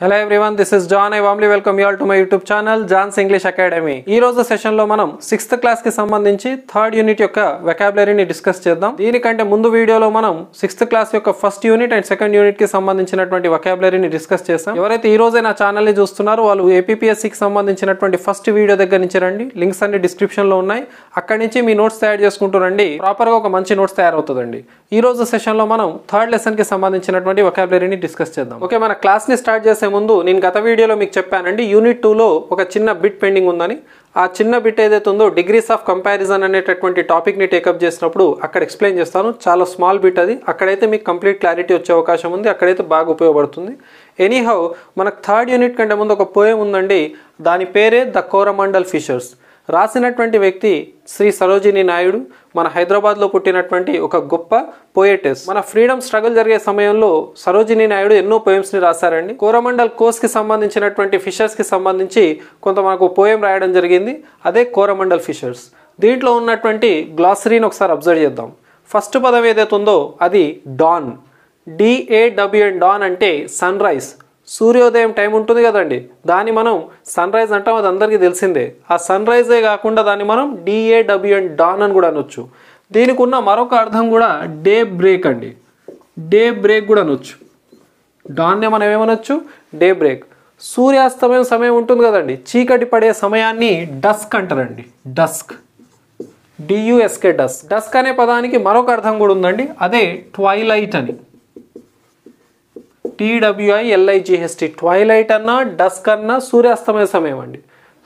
Hello everyone, this is John. I warmly welcome you all to my YouTube channel, John's English Academy. ఈ రోజు session లో మనం 6th class కి సంబంధించి 3rd unit యొక్క వొకాబులరీని discuss చేద్దాం. దీనికంటే ముందు వీడియోలో మనం 6th క్లాస్ యొక్క first unit and second unit కి సంబంధించినటువంటి వొకాబులరీని డిస్కస్ చేసాం. ఎవరైతే ఈ రోజే నా ఛానల్ ని చూస్తున్నారో వాళ్ళు APPSC కి సంబంధించినటువంటి ఫస్ట్ వీడియో దగ్గర నుంచి రండి. లింక్స్ అన్ని డిస్క్రిప్షన్ లో ఉన్నాయి. అక్కడి నుంచి మీ నోట్స్ తయారు చేసుకుంటూ రండి. ప్రాపర్ గా ఒక మంచి నోట్స్ తయారవుతుందండి. ఈ రోజు సెషన్ లో మనం 3rd లెసన్ కి సంబంధించినటువంటి వొకాబులరీని డిస్కస్ చేద్దాం. ఓకే, మన క్లాస్ ని స్టార్ట్ చేసే ముందు నేను గత వీడియోలో మీకు చెప్పానండి యూనిట్ 2 లో ఒక చిన్న బిట్ పెండింగ్ ఉందని. ఆ చిన్న బిట్ ఏదైతే ఉందో డిగ్రీస్ ఆఫ్ కంపారిజన్ అనేటటువంటి టాపిక్ ని టేకప్ చేసినప్పుడు అక్కడ ఎక్స్ప్లెయిన్ చేస్తాను. చాలా స్మాల్ బిట్ అది. అక్కడైతే మీకు కంప్లీట్ క్లారిటీ వచ్చే అవకాశం ఉంది. అక్కడైతే బాగా ఉపయోగపడుతుంది. ఎనీహౌ మనకు 3rd యూనిట్ కంటే ముందు ఒక పోయం ఉందండి. దాని పేరే ద కోరమండల్ ఫిషర్స్. రాసినటువంటి వ్యక్తి శ్రీ సరోజిని నాయుడు. మన హైదరాబాద్లో పుట్టినటువంటి ఒక గొప్ప పోయెటెస్. మన ఫ్రీడమ్ స్ట్రగుల్ జరిగే సమయంలో సరోజిని నాయుడు ఎన్నో పోయమ్స్ని రాశారండి. కోరమండల్ కోస్ట్కి సంబంధించినటువంటి ఫిషర్స్కి సంబంధించి కొంత మనకు పోయం రాయడం జరిగింది. అదే కోరమండల్ ఫిషర్స్. దీంట్లో ఉన్నటువంటి గ్లాసరీని ఒకసారి అబ్జర్వ్ చేద్దాం. ఫస్ట్ పదం ఏదైతే ఉందో అది డాన్. DAWN డాన్ అంటే సన్ రైజ్, సూర్యోదయం టైం ఉంటుంది కదండి, దాన్ని మనం సన్ రైజ్ అంటాం. అది అందరికీ తెలిసిందే. ఆ సన్ రైజే కాకుండా దాన్ని మనం DAWN డాన్ అని కూడా అనొచ్చు. దీనికి ఉన్న మరొక అర్థం కూడా డే బ్రేక్ అండి. డే బ్రేక్ కూడా అనొచ్చు. డాన్నే మనం ఏమనొచ్చు? Day break. సూర్యాస్తమయం సమయం ఉంటుంది కదండి, చీకటి పడే సమయాన్ని డస్క్ అంటారండి. Dusk, DUSK dusk. డస్క్ అనే పదానికి మరొక అర్థం కూడా ఉందండి. అదే ట్వైలైట్ అని. TWILIGHT. ట్వైలైట్ అన్నా డస్క్ అన్నా సూర్యాస్తమయ సమయం అండి,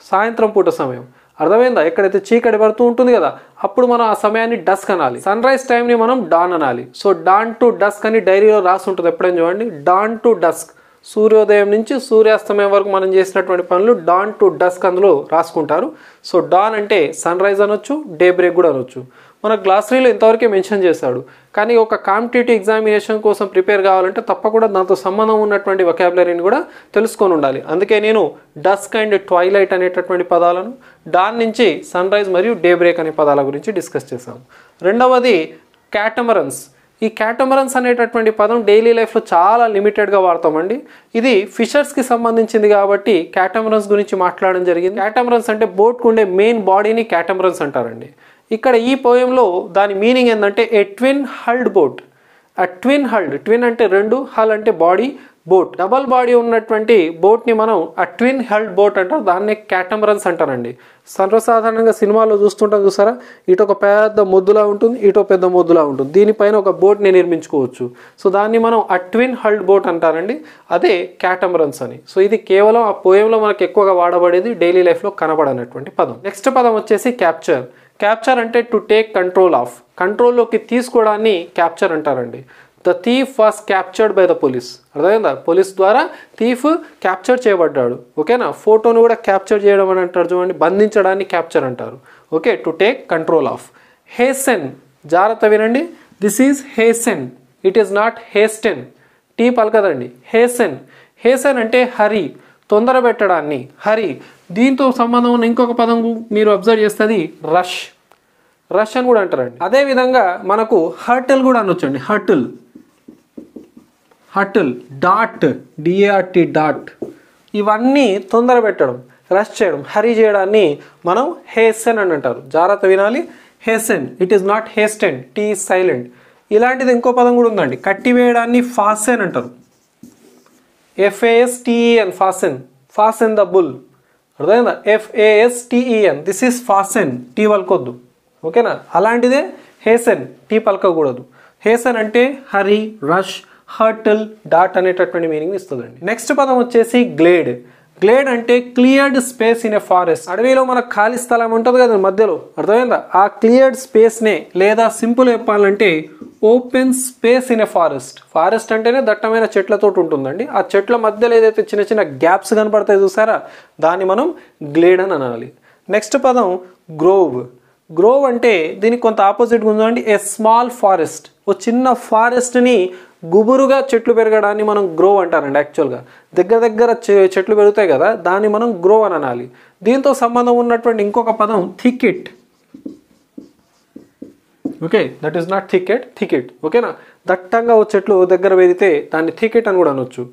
సాయంత్రం పూట సమయం. అర్థమైందా? ఎక్కడైతే చీకటి పడుతూ ఉంటుంది కదా, అప్పుడు మనం ఆ సమయాన్ని డస్క్ అనాలి. సన్ రైజ్ టైంని మనం డాన్ అనాలి. సో డాన్ టు డస్క్ అని డైరీలో రాసి ఉంటుంది. ఎప్పుడైనా చూడండి, డాన్ టు డస్క్. సూర్యోదయం నుంచి సూర్యాస్తమయం వరకు మనం చేసినటువంటి పనులు డాన్ టు డస్క్ అందులో రాసుకుంటారు. సో డాన్ అంటే సన్ రైజ్ అనొచ్చు, డే బ్రేక్ కూడా అనొచ్చు. మన గ్లాసరీలో ఇంతవరకే మెన్షన్ చేశాడు. కానీ ఒక కాంపిటేటివ్ ఎగ్జామినేషన్ కోసం ప్రిపేర్ కావాలంటే తప్పకుండా దాంతో సంబంధం ఉన్నటువంటి వొకాబులరీని కూడా తెలుసుకొని ఉండాలి. అందుకే నేను డస్క్ అండ్ ట్వైలైట్ అనేటటువంటి పదాలను, డాన్ నుంచి సన్ రైజ్ మరియు డే బ్రేక్ అనే పదాల గురించి డిస్కస్ చేశాము. రెండవది క్యాటమరన్స్. ఈ క్యాటమరన్స్ అనేటటువంటి పదం డైలీ లైఫ్లో చాలా లిమిటెడ్గా వాడతామండి. ఇది ఫిషర్స్కి సంబంధించింది కాబట్టి క్యాటమరన్స్ గురించి మాట్లాడడం జరిగింది. క్యాటమరన్స్ అంటే బోట్కు ఉండే మెయిన్ బాడీని క్యాటమరన్స్ అంటారండి. ఇక్కడ ఈ పోయంలో దాని మీనింగ్ ఏంటంటే ఏ ట్విన్ హల్డ్ బోట్. ఆ ట్విన్ హల్డ్, ట్విన్ అంటే రెండు, హల్ అంటే బాడీ, బోట్ డబల్ బాడీ ఉన్నటువంటి బోట్ని మనం ఆ ట్విన్ హెల్డ్ బోట్ అంటారు. దాన్నే క్యాటమరన్స్ అంటారండి. సర్వసాధారణంగా సినిమాలో చూస్తుంటాం చూసారా, ఇటు ఒక పెద్ద మొద్దులా ఉంటుంది, ఇటు పెద్ద మొద్దులా ఉంటుంది. దీనిపైన ఒక బోట్ని నిర్మించుకోవచ్చు. సో దాన్ని మనం ఆ ట్విన్ హెల్డ్ బోట్ అంటారండి. అదే క్యాటమరన్స్ అని. సో ఇది కేవలం ఆ పోయంలో మనకు ఎక్కువగా వాడబడేది, డైలీ లైఫ్లో కనబడనటువంటి పదం. నెక్స్ట్ పదం వచ్చేసి క్యాప్చర్. క్యాప్చర్ అంటే టు టేక్ కంట్రోల్ ఆఫ్. కంట్రోల్లోకి తీసుకోవడాన్ని క్యాప్చర్ అంటారండి. The thief was captured by the police. అర్థమైందా? పోలీస్ ద్వారా థీఫ్ క్యాప్చర్ చేయబడ్డాడు. ఓకేనా? ఫోటోను కూడా క్యాప్చర్ చేయడం అని అంటారు చూడండి, బంధించడాన్ని క్యాప్చర్ అంటారు. Okay, to take control of. Hasten, జాగ్రత్త వినండి, this is hasten, it is not hasten. T పలకదండి. హేసెన్. హేసెన్ అంటే హరి, తొందర పెట్టడాన్ని, హరి. దీంతో సంబంధం ఉన్న ఇంకొక పదం మీరు అబ్జర్వ్ చేస్తుంది రష్. రష్ అని కూడా అంటారండి. అదేవిధంగా మనకు హర్టిల్ కూడా అనొచ్చండి. హర్టిల్, హర్టిల్, డాట్, DART డాట్. ఇవన్నీ తొందర పెట్టడం, రష్ చేయడం, హరి చేయడాన్ని మనం హేసెన్ అని అంటారు. జాగ్రత్త వినాలి. Hasten, it is not hasten, T is silent. ఇలాంటిది ఇంకో పదం కూడా ఉందండి. కట్టివేయడాన్ని ఫాసెన్ అంటారు. FASTEN, fasten. Fasten the bull. అర్థమైందా? FASTEN, this is fasten, T పలకొద్దు. ఓకేనా? అలాంటిదే హేసెన్, టీ పలకకూడదు. హేసెన్ అంటే హరి, రష్, హర్టిల్, డాట్ అనేటటువంటి మీనింగ్ ఇస్తుందండి. నెక్స్ట్ పదం వచ్చేసి గ్లేడ్. గ్లేడ్ అంటే cleared space in a forest. అడవిలో మనకు ఖాళీ స్థలం ఉంటుంది కదా మధ్యలో, అర్థమైందా? ఆ క్లియర్డ్ స్పేస్నే, లేదా సింపుల్ చెప్పాలంటే open space in a forest. Forest అంటేనే దట్టమైన చెట్లతో ఉంటుందండి. ఆ చెట్ల మధ్యలో ఏదైతే చిన్న చిన్న గ్యాప్స్ కనపడతాయి చూసారా, దాన్ని మనం గ్లేడ్ అని అనాలి. నెక్స్ట్ పదం గ్రోవ్. గ్రోవ్ అంటే దీనికి కొంత ఆపోజిట్ ఉందండి. A small forest. ఓ చిన్న ఫారెస్ట్ని గుబురుగా చెట్లు పెరగడాన్ని మనం గ్రోవ్ అంటారండి. యాక్చువల్గా దగ్గర దగ్గర చెట్లు పెరుగుతాయి కదా, దాన్ని మనం గ్రోవ్ అని అనాలి. దీంతో సంబంధం ఉన్నటువంటి ఇంకొక పదం thicket. Okay, that is not thicket. ఓకేనా, దట్టంగా చెట్లు దగ్గర పెరిగితే దాన్ని థికెట్ అని కూడా అనొచ్చు.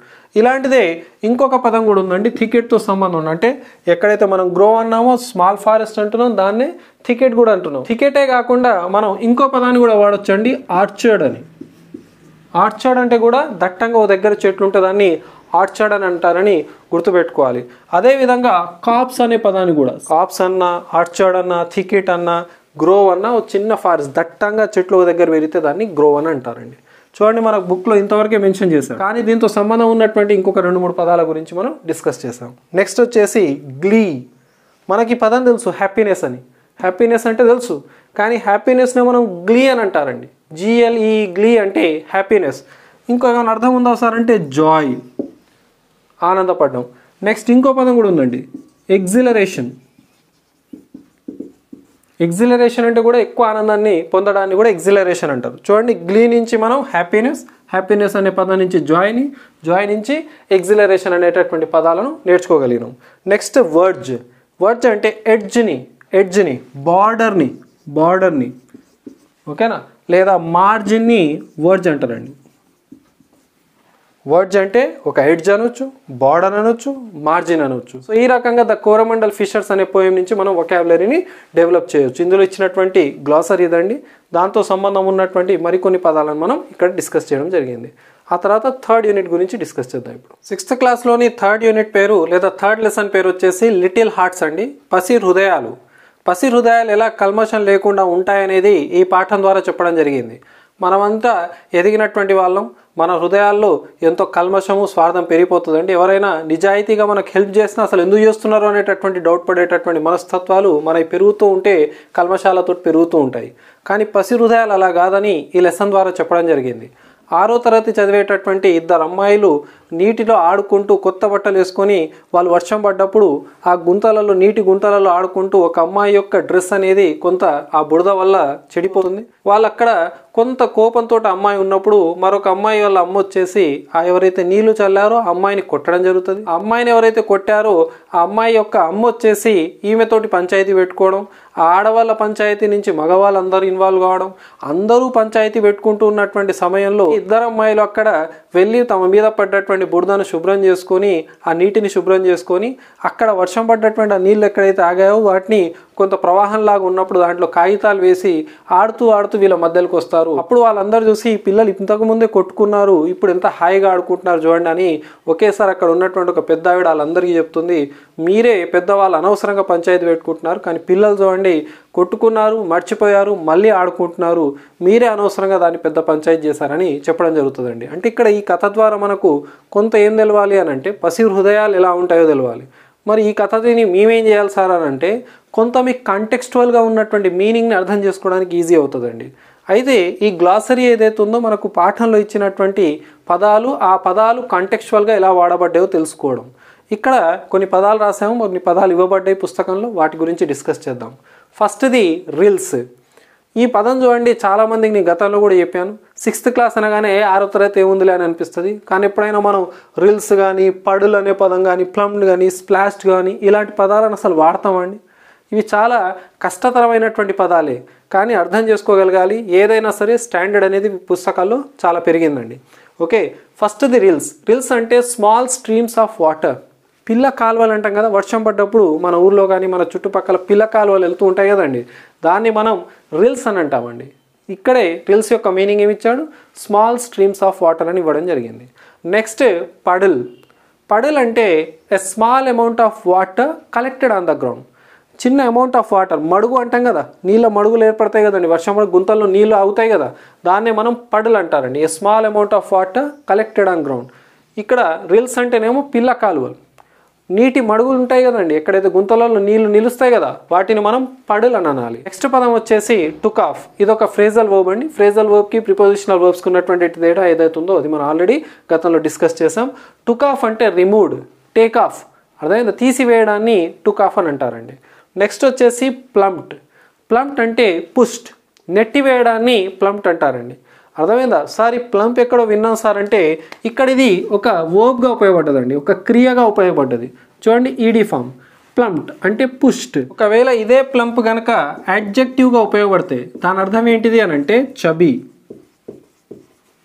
ఇలాంటిదే ఇంకొక పదం కూడా ఉందండి థికెట్తో సంబంధం ఉంది. అంటే ఎక్కడైతే మనం గ్రో అన్నామో స్మాల్ ఫారెస్ట్ అంటున్నాం, దాన్నే థికెట్ కూడా అంటున్నాం. థికెటే కాకుండా మనం ఇంకో పదాన్ని కూడా వాడొచ్చు అండి, ఆర్చర్డ్ అని. ఆర్చర్డ్ అంటే కూడా దట్టంగా దగ్గర చెట్లు ఉంటే దాన్ని ఆర్చర్డ్ అని అంటారని గుర్తుపెట్టుకోవాలి. అదేవిధంగా కాప్స్ అనే పదాన్ని కూడా, కాప్స్ అన్న, ఆర్చర్డ్ అన్న, థికెట్ అన్న, గ్రోవ్ అన్న ఒక చిన్న ఫారెస్ట్ దట్టంగా చెట్లు దగ్గర పెరిగితే దాన్ని గ్రోవ్ అని అంటారండి. చూడండి, మన బుక్లో ఇంతవరకే మెన్షన్ చేశాం, కానీ దీంతో సంబంధం ఉన్నటువంటి ఇంకొక 2-3 పదాల గురించి మనం డిస్కస్ చేసాం. నెక్స్ట్ వచ్చేసి గ్లీ. మనకి పదం తెలుసు హ్యాపీనెస్ అని. హ్యాపీనెస్ అంటే తెలుసు, కానీ హ్యాపీనెస్ని మనం గ్లీ అని అంటారండి. GLE, గ్లీ అంటే హ్యాపీనెస్. ఇంకొక అర్థం ఉందా సార్ అంటే జాయ్, ఆనందపడడం. నెక్స్ట్ ఇంకో పదం కూడా ఉందండి, ఎగ్జిలరేషన్. ఎగ్జిలరేషన్ అంటే కూడా ఎక్కువ ఆనందాన్ని పొందడాన్ని కూడా ఎగ్జిలరేషన్ అంటారు. చూడండి, గ్లీ నుంచి మనం హ్యాపీనెస్ అనే పదం నుంచి జాయ్ నుంచి ఎగ్జిలరేషన్ అనేటటువంటి పదాలను నేర్చుకోగలిగినాం. నెక్స్ట్ వర్జ్ అంటే ఎడ్జ్ని, బార్డర్ని ఓకేనా, లేదా మార్జిన్ని వర్జ్ అంటారండి. వర్జ్ అంటే ఒక ఎడ్జ్ అనొచ్చు, బార్డర్ అనొచ్చు, మార్జిన్ అనొచ్చు. సో ఈ రకంగా ద కోరమండల్ ఫిషర్స్ అనే పోయం నుంచి మనం వొకాబులరీని డెవలప్ చేయొచ్చు. ఇందులో ఇచ్చినటువంటి గ్లాసరీ ఇదండి, దాంతో సంబంధం ఉన్నటువంటి మరికొన్ని పదాలను మనం ఇక్కడ డిస్కస్ చేయడం జరిగింది. ఆ తర్వాత థర్డ్ యూనిట్ గురించి డిస్కస్ చేద్దాం. ఇప్పుడు 6th క్లాస్లోని థర్డ్ యూనిట్ పేరు లేదా థర్డ్ లెసన్ పేరు వచ్చేసి లిటిల్ హార్ట్స్ అండి, పసి హృదయాలు. పసి హృదయాలు ఎలా కల్మషం లేకుండా ఉంటాయనేది ఈ పాఠం ద్వారా చెప్పడం జరిగింది. మనమంతా ఎదిగినటువంటి వాళ్ళం, మన హృదయాల్లో ఎంతో కల్మషము, స్వార్థం పెరిగిపోతుందండి. ఎవరైనా నిజాయితీగా మనకు హెల్ప్ చేసినా అసలు ఎందుకు చేస్తున్నారు అనేటటువంటి డౌట్ పడేటటువంటి మనస్తత్వాలు మనకి పెరుగుతూ ఉంటే కల్మషాలతో పెరుగుతూ ఉంటాయి. కానీ పసి హృదయాలు అలా కాదని ఈ లెసన్ ద్వారా చెప్పడం జరిగింది. 6వ తరగతి చదివేటటువంటి 2 అమ్మాయిలు నీటిలో ఆడుకుంటూ కొత్త బట్టలు వేసుకొని వాళ్ళు వర్షం పడ్డప్పుడు ఆ నీటి గుంతలలో ఆడుకుంటూ ఒక అమ్మాయి యొక్క డ్రెస్ అనేది కొంత ఆ బురద వల్ల చెడిపోతుంది. వాళ్ళు అక్కడ కొంత కోపంతో అమ్మాయి ఉన్నప్పుడు మరొక అమ్మాయి వాళ్ళ అమ్మ వచ్చేసి ఎవరైతే నీళ్లు చల్లారో ఆ అమ్మాయిని కొట్టడం జరుగుతుంది. ఆ అమ్మాయిని ఎవరైతే కొట్టారో ఆ అమ్మాయి యొక్క అమ్మ వచ్చేసి ఈమెతోటి పంచాయతీ పెట్టుకోవడం, ఆ ఆడవాళ్ళ పంచాయతీ నుంచి మగవాళ్ళందరూ ఇన్వాల్వ్ కావడం, అందరూ పంచాయతీ పెట్టుకుంటూ ఉన్నటువంటి సమయంలో 2 అమ్మాయిలు అక్కడ వెళ్ళి తమ మీద పడ్డటువంటి బురదను శుభ్రం చేసుకొని ఆ నీటిని శుభ్రం చేసుకొని అక్కడ వర్షం పడ్డటువంటి ఆ నీళ్ళు ఎక్కడైతే ఆగాయో వాటిని కొంత ప్రవాహంలాగా ఉన్నప్పుడు దాంట్లో కాగితాలు వేసి ఆడుతూ వీళ్ళ మధ్యలోకి వస్తారు. అప్పుడు వాళ్ళందరూ చూసి ఈ పిల్లలు ఇంతకు ముందే కొట్టుకున్నారు, ఇప్పుడు ఎంత హాయిగా ఆడుకుంటున్నారు చూడండి అని ఒకేసారి అక్కడ ఉన్నటువంటి ఒక పెద్ద ఆవిడ వాళ్ళందరికీ చెప్తుంది, మీరే పెద్దవాళ్ళు అనవసరంగా పంచాయతీ పెట్టుకుంటున్నారు, కానీ పిల్లలు చూడండి కొట్టుకున్నారు, మర్చిపోయారు, మళ్ళీ ఆడుకుంటున్నారు, మీరే అనవసరంగా దాన్ని పెద్ద పంచాయతీ చేశారని చెప్పడం జరుగుతుందండి. అంటే ఇక్కడ ఈ కథ ద్వారా మనకు కొంత ఏం తెలవాలి అని అంటే పసి హృదయాలు ఎలా ఉంటాయో తెలవాలి. మరి ఈ కథని మేమేం చేయాలి సార్ అని అంటే కొంత మీకు కాంటెక్స్చువల్గా ఉన్నటువంటి మీనింగ్ని అర్థం చేసుకోవడానికి ఈజీ అవుతుందండి. అయితే ఈ గ్లాసరీ ఏదైతే ఉందో మనకు పాఠంలో ఇచ్చినటువంటి పదాలు, ఆ పదాలు కాంటెక్స్చువల్గా ఎలా వాడబడ్డాయో తెలుసుకోవడం. ఇక్కడ కొన్ని పదాలు రాసాము, కొన్ని పదాలు ఇవ్వబడ్డాయి పుస్తకంలో, వాటి గురించి డిస్కస్ చేద్దాం. ఫస్ట్ది రిల్స్. ఈ పదం చూడండి, చాలామందికి నేను గతంలో కూడా చెప్పాను, 6th క్లాస్ అనగానే 6వ తరగతి ఏముందిలే అని అనిపిస్తుంది. కానీ ఎప్పుడైనా మనం రిల్స్ కానీ, పడుల్ అనే పదం కానీ, ప్లండ్ కానీ, స్ప్లాష్డ్ కానీ ఇలాంటి పదాలను అసలు వాడతామండి. ఇవి చాలా కష్టతరమైనటువంటి పదాలే, కానీ అర్థం చేసుకోగలగాలి. ఏదైనా సరే స్టాండర్డ్ అనేది పుస్తకాల్లో చాలా పెరిగిందండి. ఓకే, ఫస్ట్ది రిల్స్ అంటే స్మాల్ స్ట్రీమ్స్ ఆఫ్ వాటర్. పిల్ల కాలువలు అంటాం కదా, వర్షం పడ్డప్పుడు మన ఊర్లో కానీ మన చుట్టుపక్కల పిల్ల కాలువలు వెళ్తూ ఉంటాయి కదండి, దాన్ని మనం రిల్స్ అని అంటామండి. ఇక్కడే రిల్స్ యొక్క మీనింగ్ ఏమి ఇచ్చాడు, స్మాల్ స్ట్రీమ్స్ ఆఫ్ వాటర్ అని ఇవ్వడం జరిగింది. నెక్స్ట్ పడుల్ అంటే a small amount of water collected on the ground. చిన్న అమౌంట్ ఆఫ్ వాటర్, మడుగు అంటాం కదా, నీళ్ళ మడుగులు ఏర్పడతాయి కదండి, వర్షం పడి గుంతల్లో నీళ్ళు అవుతాయి కదా, దాన్నే మనం పడుల్ అంటారండి. A small amount of water collected on ground. ఇక్కడ రిల్స్ అంటేనేమో పిల్ల కాలువలు, నీటి మడుగులు ఉంటాయి కదండి, ఎక్కడైతే గుంతలలో నీళ్లు నిలుస్తాయి కదా, వాటిని మనం పడుల్ అని అనాలి. నెక్స్ట్ పదం వచ్చేసి టుక్ ఆఫ్. ఇది ఒక ఫ్రేజల్ వర్బ్ అండి. ఫ్రేజల్ వర్బ్కి ప్రిపోజిషనల్ వర్బ్స్కి ఉన్నటువంటి తేడా ఏదైతే ఉందో అది మనం ఆల్రెడీ గతంలో డిస్కస్ చేసాం. టుక్ ఆఫ్ అంటే రిమూవ్డ్, టేక్ ఆఫ్, అర్థమైందా, తీసివేయడాన్ని టుక్ ఆఫ్ అని అంటారండి. నెక్స్ట్ వచ్చేసి ప్లంప్ట్ అంటే పుష్డ్, నెట్టివేయడాన్ని ప్లంప్ట్ అంటారండి. అర్థమైందా సార్? ఈ ప్లంప్ ఎక్కడో విన్నాం సార్ అంటే ఇక్కడ ఇది ఒక వర్బ్గా ఉపయోగపడ్డదండి, ఒక క్రియగా ఉపయోగపడ్డది. చూడండి, ఈడీ ఫామ్. ప్లంప్డ్ అంటే పుష్డ్. ఒకవేళ ఇదే ప్లంప్ కనుక యాడ్జెక్టివ్గా ఉపయోగపడితే దాని అర్థం ఏంటిది అని అంటే చబీ,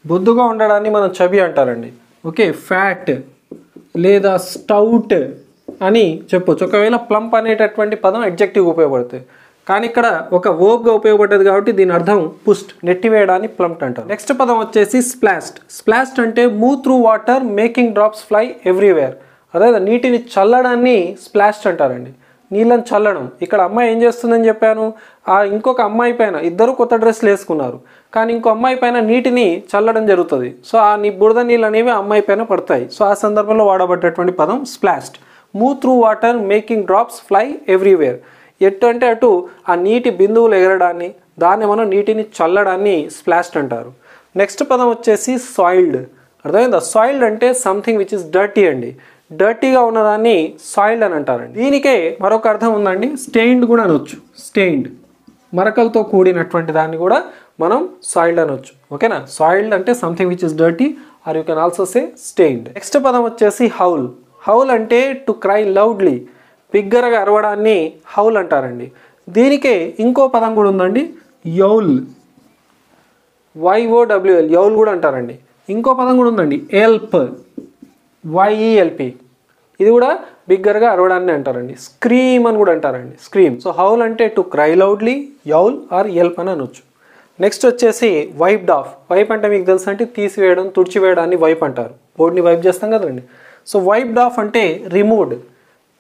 బొద్దుగా ఉండడాన్ని మనం చబీ అంటారండి. ఓకే, ఫ్యాట్ లేదా స్టౌట్ అని చెప్పొచ్చు ఒకవేళ ప్లంప్ అనేటటువంటి పదం అడ్జెక్టివ్ ఉపయోగపడుతుంది. కానీ ఇక్కడ ఒక వర్బ్గా ఉపయోగపడ్డది కాబట్టి దీని అర్థం పుష్డ్, నెట్టివేయడాన్ని ప్లంప్డ్ అంటారు. నెక్స్ట్ పదం వచ్చేసి స్ప్లాష్డ్. స్ప్లాష్డ్ అంటే move through water making drops fly everywhere. అదే నీటిని చల్లడాన్ని స్ప్లాష్డ్ అంటారండి, నీళ్ళని చల్లడం. ఇక్కడ అమ్మాయి ఏం చేస్తుందని చెప్పాను, ఆ ఇంకొక అమ్మాయి పైన ఇద్దరు కొత్త డ్రెస్సులు వేసుకున్నారు కానీ ఇంకో అమ్మాయి పైన నీటిని చల్లడం జరుగుతుంది. సో ఆ బురద నీళ్ళు అనేవి అమ్మాయి పైన పడతాయి. సో ఆ సందర్భంలో వాడబడ్డటువంటి పదం splashed. Move through water making drops fly everywhere. ఎటు అంటే అటు ఆ నీటి బిందువులు ఎగరడాన్ని, దాన్ని మనం నీటిని చల్లడాన్ని స్ప్లాష్డ్ అంటారు. నెక్స్ట్ పదం వచ్చేసి సాయిల్డ్. అర్థమైందా? సాయిల్డ్ అంటే సంథింగ్ విచ్ ఇస్ డర్టీ అండి, డర్టీగా ఉన్నదాన్ని సాయిల్డ్ అని అంటారండి. దీనికే మరొక అర్థం ఉందండి, స్టెయిన్డ్ కూడా అనొచ్చు. స్టెయిన్డ్ మరకలతో కూడినటువంటి దాన్ని కూడా మనం సాయిల్డ్ అనొచ్చు. ఓకేనా? సాయిల్డ్ అంటే something which is dirty or you can also say stained. Next పదం వచ్చేసి హౌల్. హౌల్ అంటే టు క్రై లౌడ్లీ, బిగ్గరగా అరవడాన్ని హౌల్ అంటారండి. దీనికే ఇంకో పదం కూడా ఉందండి, యౌల్. YOWL, యౌల్ కూడా అంటారండి. ఇంకో పదం కూడా ఉందండి, ఎల్ప్, YELP. ఇది కూడా బిగ్గరగా అరవడాన్ని అంటారండి. స్క్రీమ్ అని కూడా అంటారండి, స్క్రీమ్. సో హౌల్ అంటే to cry loudly, yowl or yelp అని అనొచ్చు. నెక్స్ట్ వచ్చేసి వైప్డ్ ఆఫ్. వైప్ అంటే మీకు తెలుసు అంటే తీసివేయడం, తుడిచివేయడాన్ని వైప్ అంటారు. బోర్డ్ని వైప్ చేస్తాం కదండి. సో వైప్డ్ ఆఫ్ అంటే రిమూవ్డ్,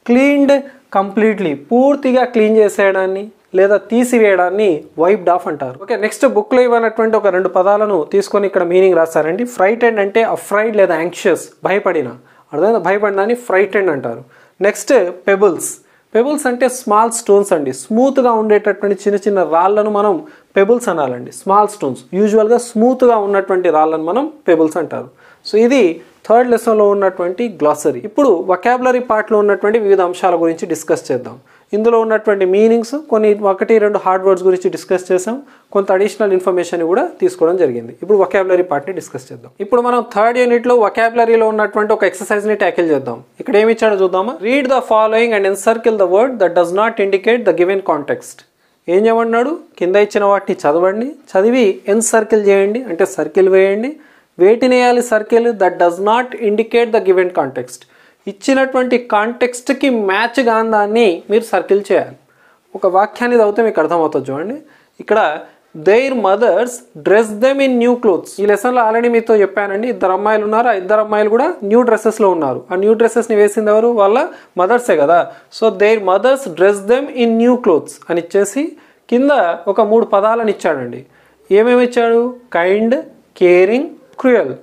క్లీన్డ్ కంప్లీట్లీ, పూర్తిగా క్లీన్ చేసేయడాన్ని లేదా తీసివేయడాన్ని వైప్డ్ ఆఫ్ అంటారు. ఓకే, నెక్స్ట్ బుక్లో ఇవ్వనటువంటి ఒక 2 పదాలను తీసుకొని ఇక్కడ మీనింగ్ రాస్తారండి. ఫ్రైటెండ్ అంటే అఫ్రైడ్ లేదా యాంగ్షియస్, భయపడిన. అర్థమైందా? భయపడినాన్ని ఫ్రైటెండ్ అంటారు. Next pebbles. పెబుల్స్ అంటే స్మాల్ స్టోన్స్ అండి, స్మూత్గా ఉండేటటువంటి చిన్న చిన్న రాళ్లను మనం పెబుల్స్ అనాలండి. స్మాల్ స్టోన్స్ యూజువల్గా స్మూత్గా ఉన్నటువంటి రాళ్లను మనం పెబుల్స్ అంటారు. సో ఇది థర్డ్ లెసన్లో ఉన్నటువంటి గ్లాసరీ. ఇప్పుడు వొకాబులరీ పార్ట్లో ఉన్నటువంటి వివిధ అంశాల గురించి డిస్కస్ చేద్దాం. ఇందులో ఉన్నటువంటి మీనింగ్స్, కొన్ని 1-2 హార్డ్ వర్డ్స్ గురించి డిస్కస్ చేసాం, కొంత అడిషనల్ ఇన్ఫర్మేషన్ కూడా తీసుకోవడం జరిగింది. ఇప్పుడు వొకాబులరీ పార్ట్ని డిస్కస్ చేద్దాం. ఇప్పుడు మనం థర్డ్ యూనిట్లో వొకాబులరీలో ఉన్నటువంటి ఒక ఎక్సర్సైజ్ని ట్యాకిల్ చేద్దాం. ఇక్కడ ఏమి ఇచ్చాడో చూద్దామా. Read the following and encircle the word that does not indicate the given context. ఏం చేయమన్నాడు? కింద ఇచ్చిన వాటిని చదవండి, చదివి ఎన్సర్కిల్ చేయండి అంటే సర్కిల్ వేయండి. వేటిని వేయాలి circle? That does not indicate the given context. ఇచ్చినటువంటి కాంటెక్స్ట్కి మ్యాచ్ కాని దాన్ని మీరు సర్కిల్ చేయాలి. ఒక వాక్యాన్ని చదివితే మీకు అర్థమవుతుంది. చూడండి, ఇక్కడ their mothers dress them in new clothes. ఈ లెసన్లో ఆల్రెడీ మీతో చెప్పానండి, 2 అమ్మాయిలు ఉన్నారు, ఆ 2 అమ్మాయిలు కూడా న్యూ డ్రెస్సెస్లో ఉన్నారు. ఆ న్యూ డ్రెస్సెస్ని వేసింది ఎవరు? వాళ్ళ మదర్సే కదా. So their mothers dress them in new clothes అని ఇచ్చేసి కింద ఒక 3 పదాలను ఇచ్చాడండి. ఏమేమి ఇచ్చాడు? Kind, caring, cruel.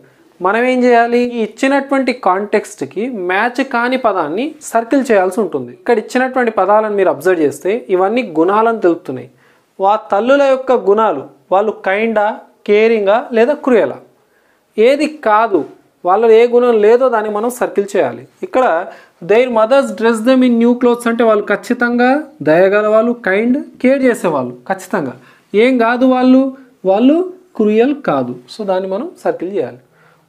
మనం ఏం చేయాలి? ఈ ఇచ్చినటువంటి కాంటెక్స్ట్కి మ్యాచ్ కాని పదాన్ని సర్కిల్ చేయాల్సి ఉంటుంది. ఇక్కడ ఇచ్చినటువంటి పదాలను మీరు అబ్జర్వ్ చేస్తే ఇవన్నీ గుణాలను తెలుపుతున్నాయి. ఆ తల్లుల యొక్క గుణాలు, వాళ్ళు కైండా, కేరింగా లేదా క్రూయలా? ఏది కాదు, వాళ్ళలో ఏ గుణం లేదో దాన్ని మనం సర్కిల్ చేయాలి. ఇక్కడ their mothers dress them in new clothes అంటే వాళ్ళు ఖచ్చితంగా దయగల వాళ్ళు, కైండ్, కేర్ చేసేవాళ్ళు ఖచ్చితంగా. ఏం కాదు వాళ్ళు క్రూయల్ కాదు. సో దాన్ని మనం సర్కిల్ చేయాలి.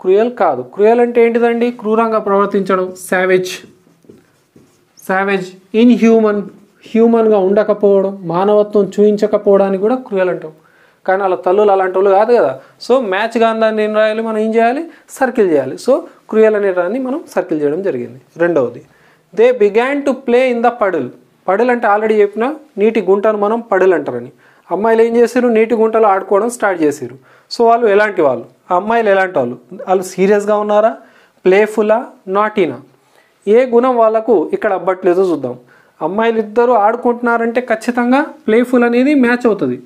క్రూయల్ కాదు. క్రూయల్ అంటే ఏంటిదండి? క్రూరంగా ప్రవర్తించడం, సావేజ్, ఇన్హ్యూమన్, హ్యూమన్గా ఉండకపోవడం, మానవత్వం చూపించకపోవడానికి కూడా క్రూయల్ అంటాం. కానీ వాళ్ళ తల్లులు అలాంటి వాళ్ళు కాదు కదా. సో మ్యాచ్ కాని దాన్ని ఏం రాయాలి? మనం ఏం చేయాలి? సర్కిల్ చేయాలి. సో క్రూయల్ అనే దాన్ని మనం సర్కిల్ చేయడం జరిగింది. రెండవది, they began to play in the puddle. Puddle అంటే ఆల్రెడీ చెప్పిన నీటి గుంటను మనం పడుల్ అంటారని. అమ్మాయిలు ఏం చేశారు? నీటి గుంటలో ఆడుకోవడం స్టార్ట్ చేశారు. సో వాళ్ళు ఎలాంటి వాళ్ళు? ఆ అమ్మాయిలు ఎలాంటి వాళ్ళు? వాళ్ళు సీరియస్గా ఉన్నారా, ప్లేఫుల్లా, నాటీనా? ఏ గుణం వాళ్ళకు ఇక్కడ అబ్బట్లేదో చూద్దాం. అమ్మాయిలు ఇద్దరు ఆడుకుంటున్నారంటే ఖచ్చితంగా ప్లేఫుల్ అనేది మ్యాచ్ అవుతుంది.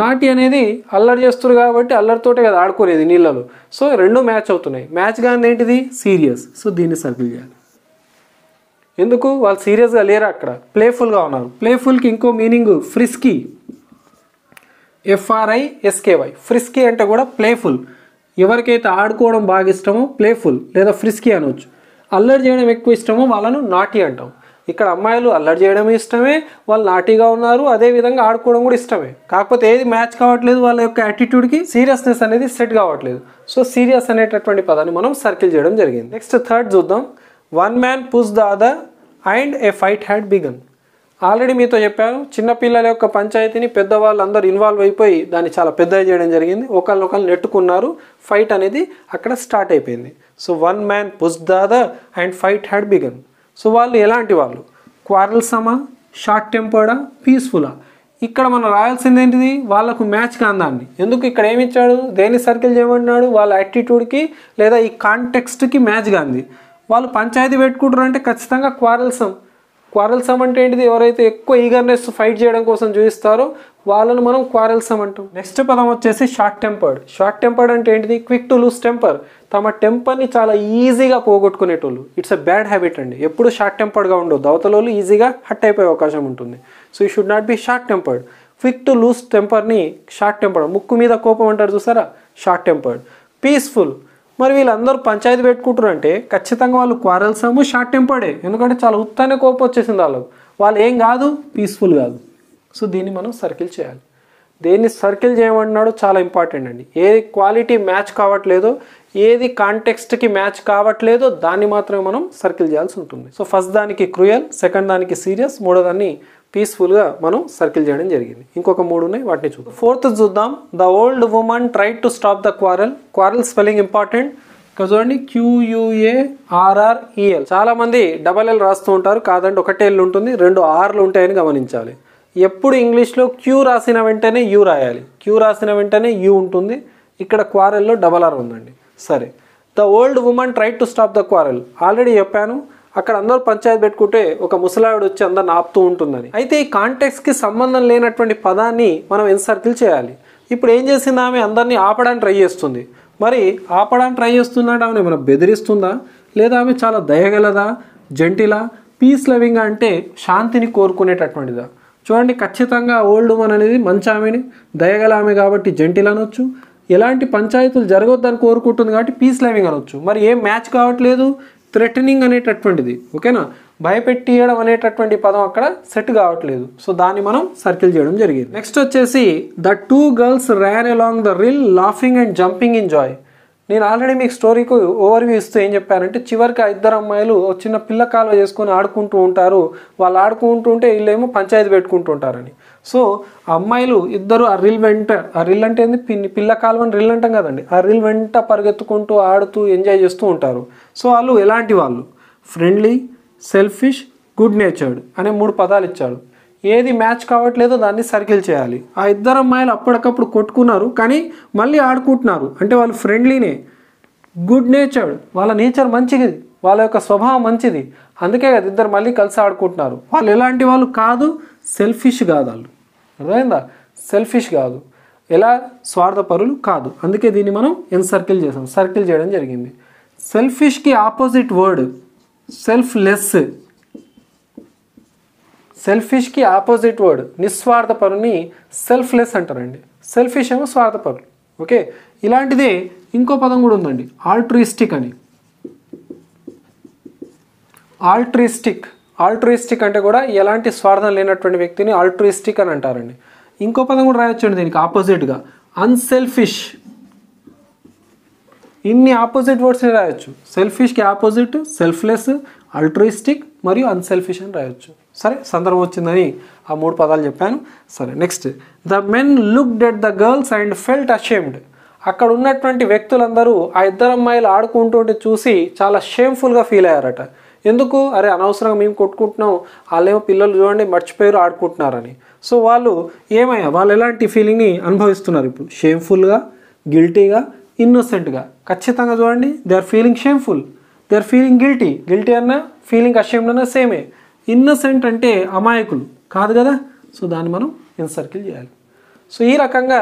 నాటి అనేది అల్లరి చేస్తారు కాబట్టి అల్లరితోటే కదా ఆడుకోలేదు నీళ్ళలో. సో 2 మ్యాచ్ అవుతున్నాయి. మ్యాచ్ కాని ఏంటిది? సీరియస్. సో దీన్ని సర్కిల్ చేయాలి. ఎందుకు? వాళ్ళు సీరియస్గా లేరు, అక్కడ ప్లేఫుల్గా ఉన్నారు. ప్లేఫుల్కి ఇంకో మీనింగ్ ఫ్రిస్కీ, FRISKY. ఫ్రిస్కీ అంటే కూడా ప్లేఫుల్. ఎవరికైతే ఆడుకోవడం బాగా ఇష్టమో ప్లేఫుల్ లేదా ఫ్రిస్కీ అనవచ్చు. అల్లరి చేయడం ఎక్కువ ఇష్టమో వాళ్ళను నాటీ అంటాం. ఇక్కడ అమ్మాయిలు అల్లరి చేయడం ఇష్టమే, వాళ్ళు నాటీగా ఉన్నారు, అదేవిధంగా ఆడుకోవడం కూడా ఇష్టమే. కాకపోతే ఏది మ్యాచ్ కావట్లేదు, వాళ్ళ యొక్క యాటిట్యూడ్కి సీరియస్నెస్ అనేది సెట్ కావట్లేదు. సో సీరియస్ అనేటటువంటి పదాన్ని మనం సర్కిల్ చేయడం జరిగింది. నెక్స్ట్ థర్డ్ చూద్దాం. 1 man push the other and a fight had begun. Already మీతో చెప్పాను, చిన్నపిల్లల యొక్క పంచాయతీని పెద్దవాళ్ళు అందరూ ఇన్వాల్వ్ అయిపోయి దాన్ని చాలా పెద్దగా చేయడం జరిగింది. ఒకళ్ళొకళ్ళు నెట్టుకున్నారు, ఫైట్ అనేది అక్కడ స్టార్ట్ అయిపోయింది. So one man pushed the other and fight had begun. So వాళ్ళు ఎలాంటి వాళ్ళు? క్వారల్సమా, షార్ట్ టెంపర్డా, పీస్ఫుల్లా? ఇక్కడ మనం రాయాల్సింది ఏంటిది? వాళ్ళకు మ్యాచ్ కాందాన్ని. ఎందుకు ఇక్కడ ఏమి ఇచ్చాడు? దేన్ని సర్కిల్ చేయమన్నాడు? వాళ్ళ యాటిట్యూడ్కి లేదా ఈ కాంటెక్స్ట్కి మ్యాచ్ కాంది. వాళ్ళు పంచాయతీ పెట్టుకుంటారు అంటే ఖచ్చితంగా క్వారల్సమ్. క్వారల్సమ్ అంటే ఏంటిది? ఎవరైతే ఎక్కువ ఈగర్నెస్ ఫైట్ చేయడం కోసం చూపిస్తారో వాళ్ళను మనం క్వారల్సమ్ అంటాం. నెక్స్ట్ పదం వచ్చేసి షార్ట్ టెంపర్డ్. షార్ట్ టెంపర్డ్ అంటే ఏంటిది? Quick to loose temper. తమ టెంపర్ని చాలా ఈజీగా పోగొట్టుకునేటోళ్ళు. ఇట్స్ ఎ బ్యాడ్ హ్యాబిట్ అండి. ఎప్పుడు షార్ట్ టెంపర్డ్గా ఉండొద్దు, అవతలోళ్ళు ఈజీగా హట్ అయిపోయే అవకాశం ఉంటుంది. So you should not be short tempered. Quick to lose టెంపర్ని షార్ట్ టెంపర్డ్, ముక్కు మీద కోపం అంటారు చూసారా, షార్ట్ టెంపర్డ్. పీస్ఫుల్. మరి వీళ్ళందరూ పంచాయతీ పెట్టుకుంటారు అంటే ఖచ్చితంగా వాళ్ళు క్వారల్సమ్, షార్ట్ టెంపర్డే. ఎందుకంటే చాలా ఉత్తానే కోపం వచ్చేసింది వాళ్ళకు. వాళ్ళు ఏం కాదు, పీస్ఫుల్ కాదు. సో దీన్ని మనం సర్కిల్ చేయాలి. దేన్ని సర్కిల్ చేయమన్నాడో చాలా ఇంపార్టెంట్ అండి. ఏది క్వాలిటీ మ్యాచ్ కావట్లేదో, ఏది కాంటెక్స్ట్కి మ్యాచ్ కావట్లేదో దాన్ని మాత్రమే మనం సర్కిల్ చేయాల్సి ఉంటుంది. సో ఫస్ట్ దానికి క్రూయల్, సెకండ్ దానికి సీరియస్, మూడో దాన్ని పీస్ఫుల్గా మనం సర్కిల్ చేయడం జరిగింది. ఇంకొక 3 ఉన్నాయి, వాటిని చూద్దాం. ఫోర్త్ చూద్దాం. The old woman tried to stop the quarrel. Quarrel spelling important. ఇక్కడ చూడండి, QUARREL. చాలా మంది డబల్ L రాస్తూ ఉంటారు, కాదంటే ఒకటే L ఉంటుంది, 2 Rలు ఉంటాయని గమనించాలి. ఎప్పుడు ఇంగ్లీష్లో Q రాసిన వెంటనే U రాయాలి, Q రాసిన వెంటనే U ఉంటుంది. ఇక్కడ క్వారల్లో R ఉందండి. సరే, the old woman tried to stop the quarrel. Already చెప్పాను, అక్కడ అందరూ పంచాయతీ పెట్టుకుంటే ఒక ముసలావిడ వచ్చి అందరిని ఆపుతూ ఉంటుందని. అయితే ఈ కాంటెక్స్ట్కి సంబంధం లేనటువంటి పదాన్ని మనం ఎన్సర్కిల్ చేయాలి. ఇప్పుడు ఏం చేసింది? ఆమె అందరినీ ఆపడానికి ట్రై చేస్తుంది. మరి ఆపడానికి ట్రై చేస్తున్నాడు, ఆమె ఏమైనా బెదిరిస్తుందా, లేదా ఆమె చాలా దయగలదా, జెంటిలా, పీస్ లవింగ్ అంటే శాంతిని కోరుకునేటటువంటిదా? చూడండి, ఖచ్చితంగా ఓల్డ్ ఉమన్ అనేది మంచి ఆమెని, దయగల ఆమె కాబట్టి జెంటిల్ అనొచ్చు. ఎలాంటి పంచాయతీలు జరగొద్దని కోరుకుంటుంది కాబట్టి పీస్ లవింగ్ అనొచ్చు. మరి ఏం మ్యాచ్ కావట్లేదు? థ్రెటనింగ్ అనేటటువంటిది, ఓకేనా, భయపెట్టియడం అనేటటువంటి పదం అక్కడ సెట్ కావట్లేదు. సో దాన్ని మనం సర్కిల్ చేయడం జరిగింది. నెక్స్ట్ వచ్చేసి the 2 girls ran along the rill laughing and jumping in joy. నేను ఆల్రెడీ మీకు స్టోరీకి ఓవర్వ్యూ ఇస్తూ ఏం చెప్పానంటే, చివరికి ఆ 2 అమ్మాయిలు చిన్న పిల్ల కాలువ చేసుకొని ఆడుకుంటూ ఉంటారు. వాళ్ళు ఆడుకుంటూ ఉంటే వీళ్ళేమో పంచాయతీ పెట్టుకుంటూ ఉంటారని. సో ఆ అమ్మాయిలు ఇద్దరు ఆ రిల్ వెంట, ఆ రిల్ అంటే ఏంది, పిల్ల కాలువని రిల్ అంటాం కదండి, ఆ రిల్ వెంట పరిగెత్తుకుంటూ ఆడుతూ ఎంజాయ్ చేస్తూ ఉంటారు. సో వాళ్ళు ఎలాంటి వాళ్ళు? ఫ్రెండ్లీ, సెల్ఫిష్, గుడ్ నేచర్డ్ అనే 3 పదాలు ఇచ్చాడు. ఏది మ్యాచ్ కావట్లేదో దాన్ని సర్కిల్ చేయాలి. ఆ 2 అమ్మాయిలు అప్పటికప్పుడు కొట్టుకున్నారు, కానీ మళ్ళీ ఆడుకుంటున్నారు అంటే వాళ్ళు ఫ్రెండ్లీనే. గుడ్ నేచర్డ్, వాళ్ళ నేచర్ మంచిది, వాళ్ళ యొక్క స్వభావం మంచిది, అందుకే కదా ఇద్దరు మళ్ళీ కలిసి ఆడుకుంటున్నారు. వాళ్ళు ఎలాంటి వాళ్ళు కాదు, సెల్ఫిష్ కాదు. వాళ్ళు అర్థమైందా? సెల్ఫిష్ కాదు. ఎలా? స్వార్థపరులు కాదు. అందుకే దీన్ని మనం ఎన్సర్కిల్ చేసాం, సర్కిల్ చేయడం జరిగింది. సెల్ఫిష్కి ఆపోజిట్ వర్డ్ సెల్ఫ్లెస్. సెల్ఫిష్కి ఆపోజిట్ వర్డ్ నిస్వార్థపరుని సెల్ఫ్లెస్ అంటారండి. సెల్ఫిష్ ఏమో స్వార్థపరులు. ఓకే, ఇలాంటిదే ఇంకో పదం కూడా ఉందండి, ఆల్ట్రిస్టిక్ అని. ఆల్ట్రిస్టిక్ అంటే కూడా ఎలాంటి స్వార్థం లేనటువంటి వ్యక్తిని ఆల్ట్రిస్టిక్ అని అంటారండి. ఇంకో పదం కూడా రాయొచ్చండి దీనికి ఆపోజిట్గా, అన్సెల్ఫిష్. ఇన్ని ఆపోజిట్ వర్డ్స్ని రాయొచ్చు. సెల్ఫిష్కి ఆపోజిట్ సెల్ఫ్లెస్, ఆల్ట్రిస్టిక్ మరియు అన్సెల్ఫిష్ అని రాయొచ్చు. సరే, సందర్భం వచ్చిందని ఆ 3 పదాలు చెప్పాను. సరే, next the men looked at the girls and felt ashamed. అక్కడ ఉన్నటువంటి వ్యక్తులందరూ ఆ 2 అమ్మాయిలు ఆడుకుంటుంటే చూసి చాలా షేమ్ఫుల్గా ఫీల్ అయ్యారట. ఎందుకు? అరే అనవసరంగా మేము కొట్టుకుంటున్నాం, వాళ్ళేమో పిల్లలు చూడండి మర్చిపోయారు ఆడుకుంటున్నారని. సో వాళ్ళు వాళ్ళు ఎలాంటి ఫీలింగ్ని అనుభవిస్తున్నారు ఇప్పుడు? షేమ్ఫుల్గా, గిల్టీగా, ఇన్నోసెంట్గా. ఖచ్చితంగా చూడండి, they are feeling shameful, they are feeling guilty అన్నా ఫీలింగ్ అషేమ్డ్ అన్నా సేమే. ఇన్నోసెంట్ అంటే అమాయకులు కాదు కదా. సో దాన్ని మనం ఎన్సర్కిల్ చేయాలి. సో ఈ రకంగా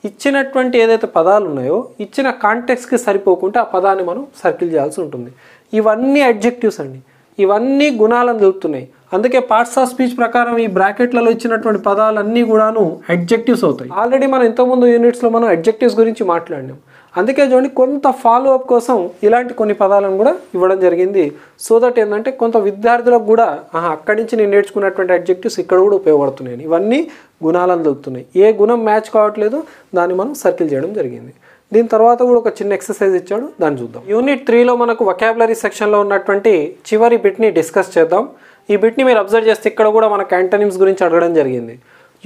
ఇచ్చినటువంటి ఏదైతే పదాలు ఉన్నాయో ఇచ్చిన కాంటెక్స్ట్కి సరిపోకుంటే ఆ పదాన్ని మనం సర్కిల్ చేయాల్సి ఉంటుంది. ఇవన్నీ అడ్జెక్టివ్స్ అండి, ఇవన్నీ గుణాలను తెలుపుతున్నాయి. అందుకే పార్ట్స్ ఆఫ్ స్పీచ్ ప్రకారం ఈ బ్రాకెట్లలో ఇచ్చినటువంటి పదాలన్నీ కూడాను అడ్జెక్టివ్స్ అవుతాయి. ఆల్రెడీ మనం ఇంతకుముందు యూనిట్స్లో మనం అడ్జెక్టివ్స్ గురించి మాట్లాడినాం. అందుకే చూడండి, కొంత ఫాలో అప్ కోసం ఇలాంటి కొన్ని పదాలను కూడా ఇవ్వడం జరిగింది. సో దట్ ఏంటంటే కొంత విద్యార్థులకు కూడా అక్కడి నుంచి నేను నేర్చుకున్నటువంటి అడ్జెక్టివ్స్ ఇక్కడ కూడా ఉపయోగపడుతున్నాయి. ఇవన్నీ గుణాలను తెలుపుతున్నాయి. ఏ గుణం మ్యాచ్ కావట్లేదు దాన్ని మనం సర్కిల్ చేయడం జరిగింది. దీని తర్వాత కూడా ఒక చిన్న ఎక్సర్సైజ్ ఇచ్చాడు, దాన్ని చూద్దాం. యూనిట్ 3లో మనకు వొకాబులరీ సెక్షన్లో ఉన్నటువంటి చివరి బిట్ని డిస్కస్ చేద్దాం. ఈ బిట్ని మీరు అబ్జర్వ్ చేస్తే ఇక్కడ కూడా మనకు యాంటోనిమ్స్ గురించి అడగడం జరిగింది.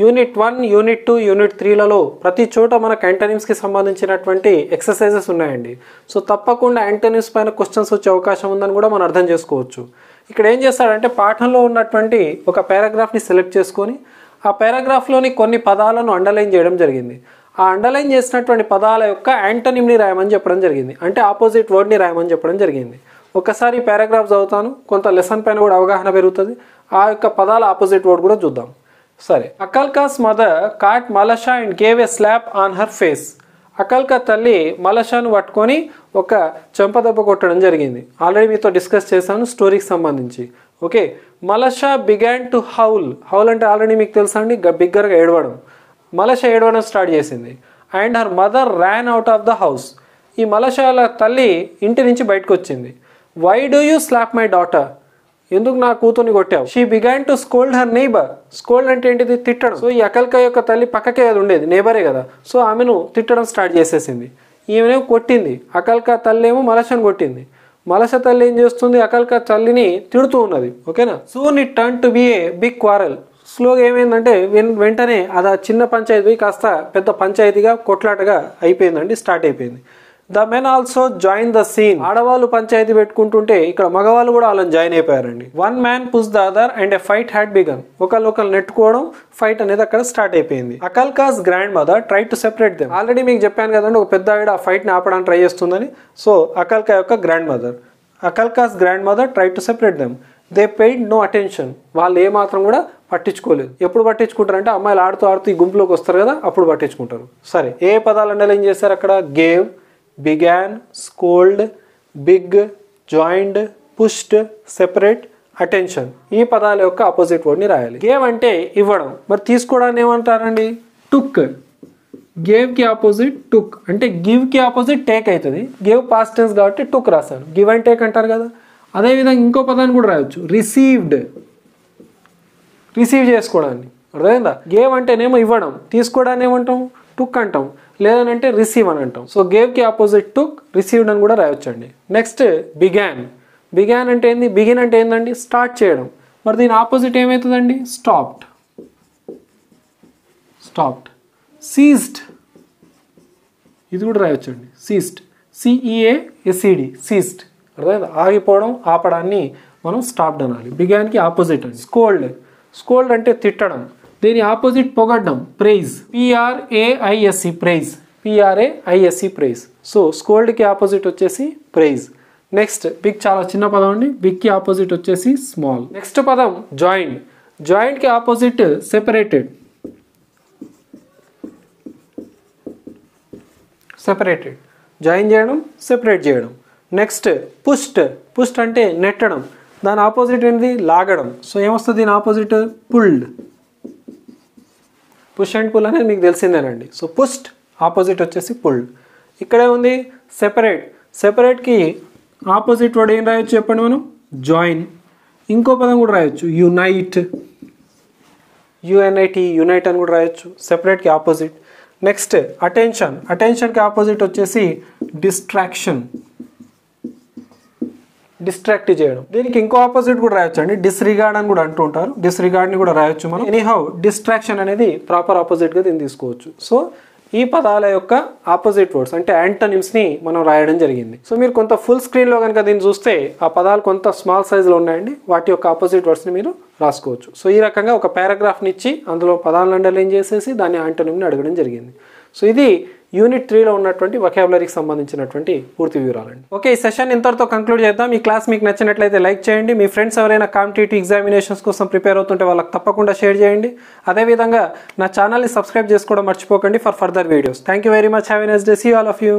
యూనిట్ 1, యూనిట్ 2, యూనిట్ 3లలో ప్రతి చోట మనకు యాంటోనిమ్స్కి సంబంధించినటువంటి ఎక్సర్సైజెస్ ఉన్నాయండి. సో తప్పకుండా యాంటోనిమ్స్ పైన క్వశ్చన్స్ వచ్చే అవకాశం ఉందని కూడా మనం అర్థం చేసుకోవచ్చు. ఇక్కడ ఏం చేస్తాడంటే పాఠంలో ఉన్నటువంటి ఒక పారాగ్రాఫ్ని సెలెక్ట్ చేసుకొని ఆ పారాగ్రాఫ్లోని కొన్ని పదాలను అండర్లైన్ చేయడం జరిగింది. ఆ అండర్లైన్ చేసినటువంటి పదాల యొక్క యాంటోనిమ్ని రాయమని చెప్పడం జరిగింది. అంటే ఆపోజిట్ వర్డ్ని రాయమని చెప్పడం జరిగింది. ఒకసారి ఈ పారాగ్రాఫ్ చదువుతాను, కొంత లెసన్ పైన కూడా అవగాహన పెరుగుతుంది. ఆ యొక్క పదాల ఆపోజిట్ వర్డ్ కూడా చూద్దాం. సరే. Akalka's mother caught Malasha and gave a slap on her face. అకల్కా తల్లి మలషాను పట్టుకొని ఒక చెంపదెబ్బ కొట్టడం జరిగింది. ఆల్రెడీ మీతో డిస్కస్ చేశాను స్టోరీకి సంబంధించి. Okay. Malasha began to howl. Howl అంటే ఆల్రెడీ మీకు తెలుసా అండి, బిగ్గరగా ఏడవడం. మలష ఏడవడం స్టార్ట్ చేసింది. And her mother ran out of the house. ఈ మలషాల తల్లి ఇంటి నుంచి బయటకు వచ్చింది. Why do you slap my daughter? ఎందుకు నా కూతుర్ని కొట్టావు? She began to scold her neighbour. Scold అంటే ఏంటిది? తిట్టడం. సో ఈ అకల్కా యొక్క తల్లి పక్కకే అది ఉండేది, నేబరే కదా. సో ఆమెను తిట్టడం స్టార్ట్ చేసేసింది. ఈమెనేమో కొట్టింది. అకల్కా తల్లి ఏమో మలషను కొట్టింది. మలష తల్లి ఏం చేస్తుంది? అకల్కా తల్లిని తిడుతూ ఉన్నది. ఓకేనా. Soon it turn to be a big quarrel. స్లోగా ఏమైందంటే వెంటనే అది ఆ చిన్న పంచాయతీ కాస్త పెద్ద పంచాయతీగా కొట్లాటగా అయిపోయిందండి, స్టార్ట్ అయిపోయింది. The men also join the scene. ఆడవాళ్ళు పంచాయతీ పెట్టుకుంటుంటే ఇక్కడ మగవాళ్ళు కూడా వాళ్ళని జాయిన్ అయిపోయారండి. One man push the other and a fight had begun. ఒకళ్ళు నెట్టుకోవడం, ఫైట్ అనేది అక్కడ స్టార్ట్ అయిపోయింది. Akalka's grandmother try to separate them. Already మీకు చెప్పాను కదండి, ఒక పెద్ద ఆవిడ ఆ ఫైట్ని ఆపడానికి ట్రై చేస్తుందని. సో అకల్కా యొక్క grandmother, Akalka's grandmother try to separate them. They paid no attention. వాళ్ళు ఏమాత్రం కూడా పట్టించుకోలేదు. ఎప్పుడు పట్టించుకుంటారంటే అమ్మాయిలు ఆడుతూ ఆడుతూ ఈ గుంపులోకి వస్తారు కదా, అప్పుడు పట్టించుకుంటారు. సరే. ఏ పదాలు అండర్లైన్ చేశారు అక్కడ? Gave, began, scold, big, joined, pushed, separate, attention. ఈ పదాల యొక్క ఆపోజిట్ వర్డ్ని రాయాలి. గేవ్ అంటే ఇవ్వడం. మరి తీసుకోవడాన్ని ఏమంటారండి? టుక్. గేవ్కి ఆపోజిట్ టుక్. అంటే గివ్కి ఆపోజిట్ టేక్ అవుతుంది. గేవ్ పాస్ట్ టెన్స్ కాబట్టి టుక్ రాశాను. గివ్ అండ్ టేక్ అంటారు కదా. అదేవిధంగా ఇంకో పదాన్ని కూడా రాయొచ్చు, రిసీవ్డ్. రిసీవ్ చేసుకోవడాన్ని. అర్థమైందా? గేవ్ అంటేనేమో ఇవ్వడం, తీసుకోవడాన్ని ఏమంటాం? టుక్ అంటాం. లేదనంటే రిసీవ్ అని అంటాం. సో గేవ్కి ఆపోజిట్ టుక్, రిసీవ్డ్ అని కూడా రాయొచ్చండి. Next began. బిగాన్ అంటే ఏంది? బిగిన్ అంటే ఏందండి? స్టార్ట్ చేయడం. మరి దీని ఆపోజిట్ ఏమవుతుందండి? స్టాప్డ్. స్టాప్డ్. సీజ్డ్. ఇది కూడా రాయొచ్చండి. సీజ్డ్. CEASED. సీజ్డ్. అర్థమైందా? ఆగిపోవడం, ఆపడాన్ని మనం స్టాప్డ్ అనాలి. బిగాన్కి ఆపోజిట్ అండి. స్కోల్డ్. స్కోల్డ్ అంటే తిట్టడం. దీని ఆపోజిట్ పొగడ్డం, praise. PRAISE. Praise. PRAISE praise. So స్కోల్డ్కి ఆపోజిట్ వచ్చేసి ప్రైజ్. నెక్స్ట్ బిగ్, చాలా చిన్న పదం అండి. బిగ్కి ఆపోజిట్ వచ్చేసి స్మాల్. నెక్స్ట్ పదం జాయింట్. జాయింట్కి ఆపోజిట్ సెపరేటెడ్. సెపరేటెడ్. జాయిన్ చేయడం, సెపరేట్ చేయడం. Next pushed. పుష్డ్ అంటే నెట్టడం. దాని ఆపోజిట్ ఏంటిది? లాగడం. సో ఏమొస్తుంది దీని opposite? Pulled. Push and pull అనేది మీకు తెలిసిందేనండి. సో పుష్డ్ ఆపోజిట్ వచ్చేసి పుల్డ్. ఇక్కడే ఉంది సెపరేట్. సెపరేట్కి ఆపోజిట్ వర్డ్ ఏం రాయొచ్చు చెప్పండి మనం? జాయిన్. ఇంకో పదం కూడా రాయొచ్చు, యునైట్. UNIT, యునైట్ అని కూడా రాయొచ్చు. సెపరేట్కి ఆపోజిట్. Next attention. అటెన్షన్కి ఆపోజిట్ వచ్చేసి డిస్ట్రాక్షన్. డిస్ట్రాక్ట్ చేయడం. దీనికి ఇంకో ఆపోజిట్ కూడా రాయొచ్చు అండి, డిస్రిగార్డ్ అని కూడా అంటూ ఉంటారు. డిస్రిగార్డ్ని కూడా రాయొచ్చు మనం. ఎనీహౌ డిస్ట్రాక్షన్ అనేది ప్రాపర్ ఆపోజిట్గా దీన్ని తీసుకోవచ్చు. సో ఈ పదాల యొక్క ఆపోజిట్ వర్డ్స్ అంటే యాంటోనిమ్స్ని మనం రాయడం జరిగింది. సో మీరు కొంత ఫుల్ స్క్రీన్లో కనుక దీన్ని చూస్తే ఆ పదాలు కొంత స్మాల్ సైజులో ఉన్నాయండి. వాటి యొక్క ఆపోజిట్ వర్డ్స్ని మీరు రాసుకోవచ్చు. సో ఈ రకంగా ఒక పారాగ్రాఫ్ని ఇచ్చి అందులో పదాలను అండర్లైన్ చేసేసి దాన్ని యాంటోనిమ్ని అడగడం జరిగింది. సో ఇది యూనిట్ 3లో ఉన్నటువంటి వొకాబులరీకి సంబంధించినటువంటి పూర్తి వివరాలండి. ఓకే, ఈ సెషన్ ఇంతటితో కంక్లూడ్ చేద్దాం. ఈ క్లాస్ మీకు నచ్చినట్లయితే లైక్ చేయండి. మీ ఫ్రెండ్స్ ఎవరైనా కాంపిటేటివ్ ఎగ్జామినేషన్స్ కోసం ప్రిపేర్ అవుతుంటే వాళ్ళకి తప్పకుండా షేర్ చేయండి. అదేవిధంగా నా ఛానల్ని సబ్స్క్రైబ్ చేసుకోవడం మర్చిపోకండి for further videos. Thank you very much. Have a nice day. See all of you.